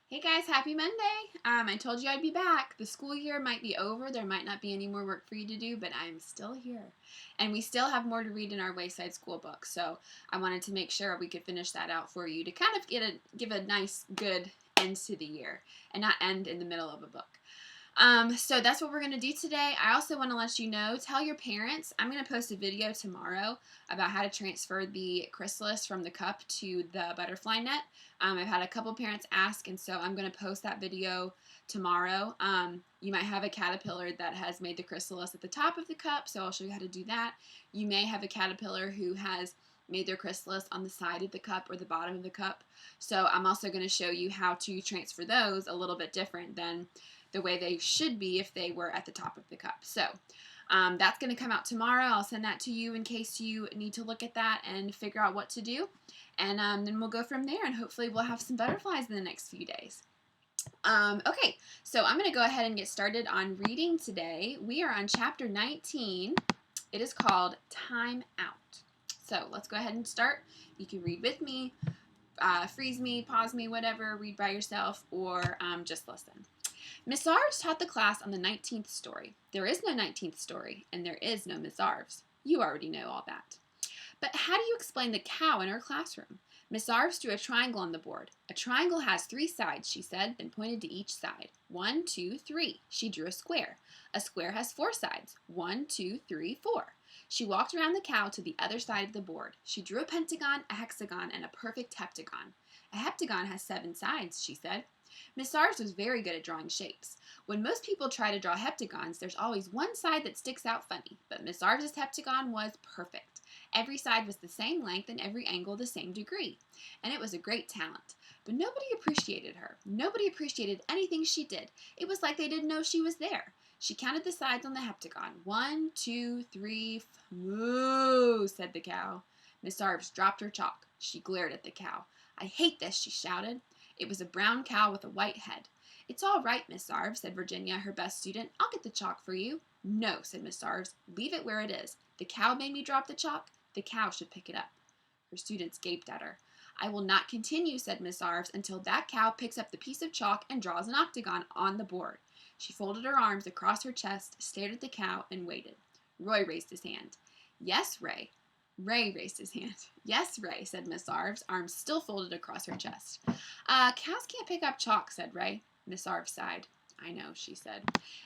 Hey guys, happy Monday. I told you I'd be back. The school year might be over. There might not be any more work for you to do, but I'm still here. And we still have more to read in our Wayside School book. So I wanted to make sure we could finish that out for you to kind of give a nice, good end to the year and not end in the middle of a book. So that's what we're going to do today. I also want to let you know, tell your parents, I'm going to post a video tomorrow about how to transfer the chrysalis from the cup to the butterfly net. I've had a couple parents ask, and so I'm going to post that video tomorrow. You might have a caterpillar that has made the chrysalis at the top of the cup, so I'll show you how to do that. You may have a caterpillar who has made their chrysalis on the side of the cup or the bottom of the cup. So I'm also going to show you how to transfer those a little bit different than the way they should be if they were at the top of the cup. So that's going to come out tomorrow. I'll send that to you in case you need to look at that and figure out what to do. And then we'll go from there, and hopefully we'll have some butterflies in the next few days. Okay, so I'm going to go ahead and get started on reading today. We are on chapter 19. It is called Time Out. So let's go ahead and start. You can read with me, freeze me, pause me, whatever, read by yourself, or just listen. Miss Zarves taught the class on the 19th story. There is no 19th story, and there is no Miss Zarves. You already know all that. But how do you explain the cow in her classroom? Miss Zarves drew a triangle on the board. A triangle has 3 sides, she said, then pointed to each side. 1, 2, 3. She drew a square. A square has 4 sides. 1, 2, 3, 4. She walked around the cow to the other side of the board. She drew a pentagon, a hexagon, and a perfect heptagon. A heptagon has 7 sides, she said. Miss Zarves was very good at drawing shapes. When most people try to draw heptagons, there's always one side that sticks out funny, but Miss Zarves' heptagon was perfect. Every side was the same length and every angle the same degree, and it was a great talent. But nobody appreciated her. Nobody appreciated anything she did. It was like they didn't know she was there. She counted the sides on the heptagon. 1, 2, 3, moo, said the cow. Miss Zarves dropped her chalk. She glared at the cow. I hate this, she shouted. It was a brown cow with a white head. It's all right, Miss Zarves, said Virginia, her best student. I'll get the chalk for you. No, said Miss Zarves. Leave it where it is. The cow made me drop the chalk. The cow should pick it up. Her students gaped at her. I will not continue, said Miss Zarves, until that cow picks up the piece of chalk and draws an octagon on the board. She folded her arms across her chest, stared at the cow, and waited. Roy raised his hand. Yes, Ray. Ray raised his hand. Yes, Ray, said Miss Zarves, arms still folded across her chest. Cows can't pick up chalk, said Ray. Miss Zarves sighed. I know, she said.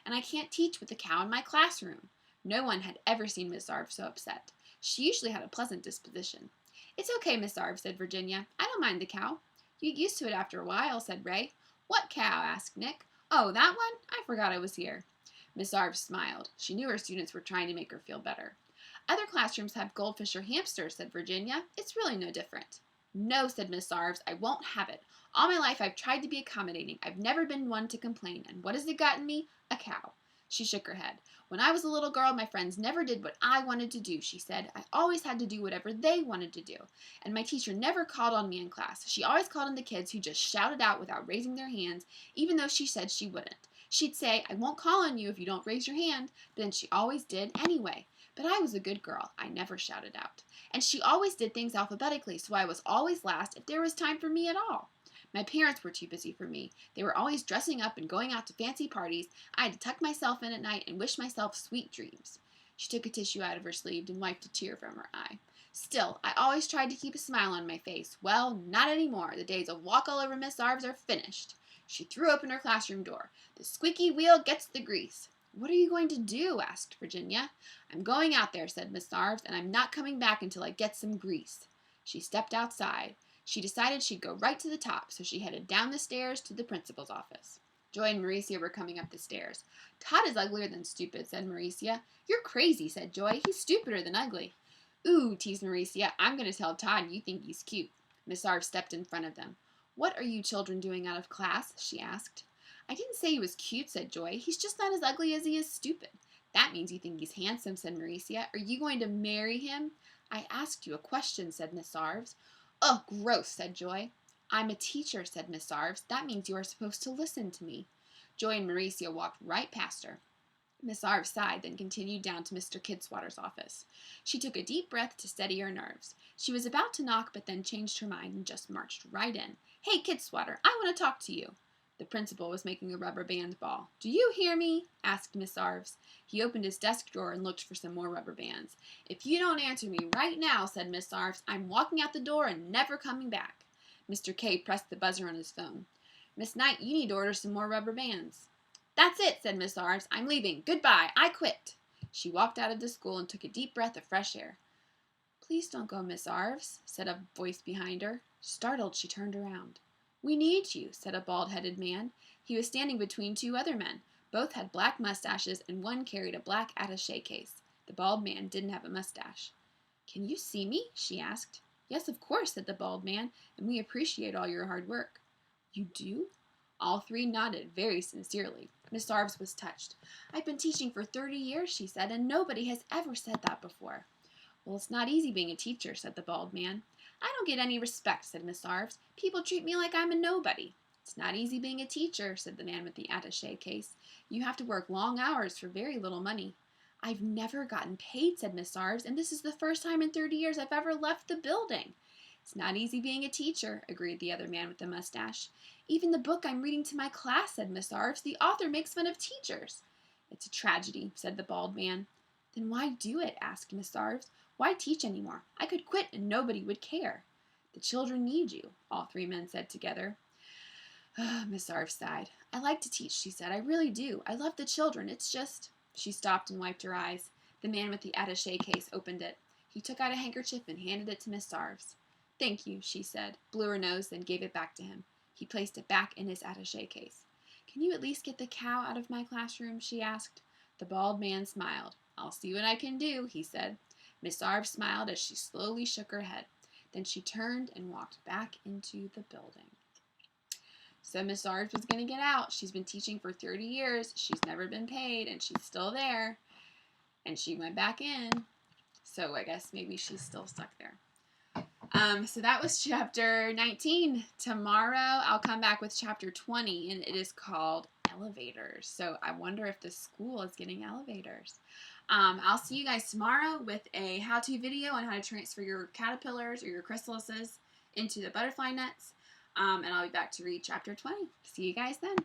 And I can't teach with a cow in my classroom. No one had ever seen Miss Zarves so upset. She usually had a pleasant disposition. It's okay, Miss Zarves, said Virginia. I don't mind the cow. You get used to it after a while, said Ray. What cow? Asked Nick. Oh, that one? I forgot I was here. Miss Zarves smiled. She knew her students were trying to make her feel better. Other classrooms have goldfish or hamsters, said Virginia. It's really no different. No, said Miss Zarves, I won't have it. All my life I've tried to be accommodating. I've never been one to complain. And what has it gotten me? A cow. She shook her head. When I was a little girl, my friends never did what I wanted to do, she said. I always had to do whatever they wanted to do. And my teacher never called on me in class. She always called on the kids who just shouted out without raising their hands, even though she said she wouldn't. She'd say, I won't call on you if you don't raise your hand, but then she always did anyway. But I was a good girl. I never shouted out. And she always did things alphabetically, so I was always last if there was time for me at all. My parents were too busy for me. They were always dressing up and going out to fancy parties. I had to tuck myself in at night and wish myself sweet dreams. She took a tissue out of her sleeve and wiped a tear from her eye. Still, I always tried to keep a smile on my face. Well, not anymore. The days of walk all over Miss Zarves are finished. She threw open her classroom door. The squeaky wheel gets the grease. What are you going to do? Asked Virginia. I'm going out there, said Miss Zarves, and I'm not coming back until I get some grease. She stepped outside. She decided she'd go right to the top, so she headed down the stairs to the principal's office. Joy and Mauricia were coming up the stairs. Todd is uglier than stupid, said Mauricia. You're crazy, said Joy. He's stupider than ugly. Ooh, teased Mauricia. I'm going to tell Todd you think he's cute. Miss Zarves stepped in front of them. What are you children doing out of class? She asked. I didn't say he was cute, said Joy. He's just not as ugly as he is stupid. That means you think he's handsome, said Mauricia. Are you going to marry him? I asked you a question, said Miss Zarves. Oh, gross, said Joy. I'm a teacher, said Miss Zarves. That means you are supposed to listen to me. Joy and Mauricia walked right past her. Miss Zarves sighed, then continued down to Mr. Kidswatter's office. She took a deep breath to steady her nerves. She was about to knock, but then changed her mind and just marched right in. Hey, Kidswatter, I want to talk to you. The principal was making a rubber band ball. "Do you hear me?" asked Miss Zarves. He opened his desk drawer and looked for some more rubber bands. "If you don't answer me right now," said Miss Zarves, "I'm walking out the door and never coming back." Mr. K pressed the buzzer on his phone. "Miss Knight, you need to order some more rubber bands." "That's it," said Miss Zarves. "I'm leaving. Goodbye. I quit." She walked out of the school and took a deep breath of fresh air. "Please don't go, Miss Zarves," said a voice behind her. Startled, she turned around. "We need you," said a bald-headed man. He was standing between two other men. Both had black mustaches, and one carried a black attaché case. The bald man didn't have a mustache. "Can you see me?" she asked. "Yes, of course," said the bald man, "and we appreciate all your hard work." "You do?" All three nodded very sincerely. Miss Zarves was touched. "I've been teaching for 30 years, she said, and nobody has ever said that before." "Well, it's not easy being a teacher," said the bald man. "I don't get any respect," said Miss Zarves. "People treat me like I'm a nobody." "It's not easy being a teacher," said the man with the attaché case. "You have to work long hours for very little money." "I've never gotten paid," said Miss Zarves, "and this is the first time in 30 years I've ever left the building." "It's not easy being a teacher," agreed the other man with the mustache. "Even the book I'm reading to my class," said Miss Zarves, "the author makes fun of teachers." "It's a tragedy," said the bald man. "Then why do it?" asked Miss Zarves. "Why teach anymore? I could quit and nobody would care." "The children need you," all three men said together. Miss Zarves sighed. "I like to teach," she said. "I really do. I love the children. It's just—" She stopped and wiped her eyes. The man with the attaché case opened it. He took out a handkerchief and handed it to Miss Zarves. "Thank you," she said, blew her nose, then gave it back to him. He placed it back in his attaché case. "Can you at least get the cow out of my classroom?" she asked. The bald man smiled. "I'll see what I can do," he said. Miss Zarves smiled as she slowly shook her head. Then she turned and walked back into the building. So Miss Zarves was going to get out. She's been teaching for 30 years. She's never been paid, and she's still there. And she went back in. So I guess maybe she's still stuck there. So that was chapter 19. Tomorrow I'll come back with chapter 20, and it is called Elevators. So I wonder if the school is getting elevators. I'll see you guys tomorrow with a how-to video on how to transfer your caterpillars or your chrysalises into the butterfly nets. And I'll be back to read chapter 20. See you guys then.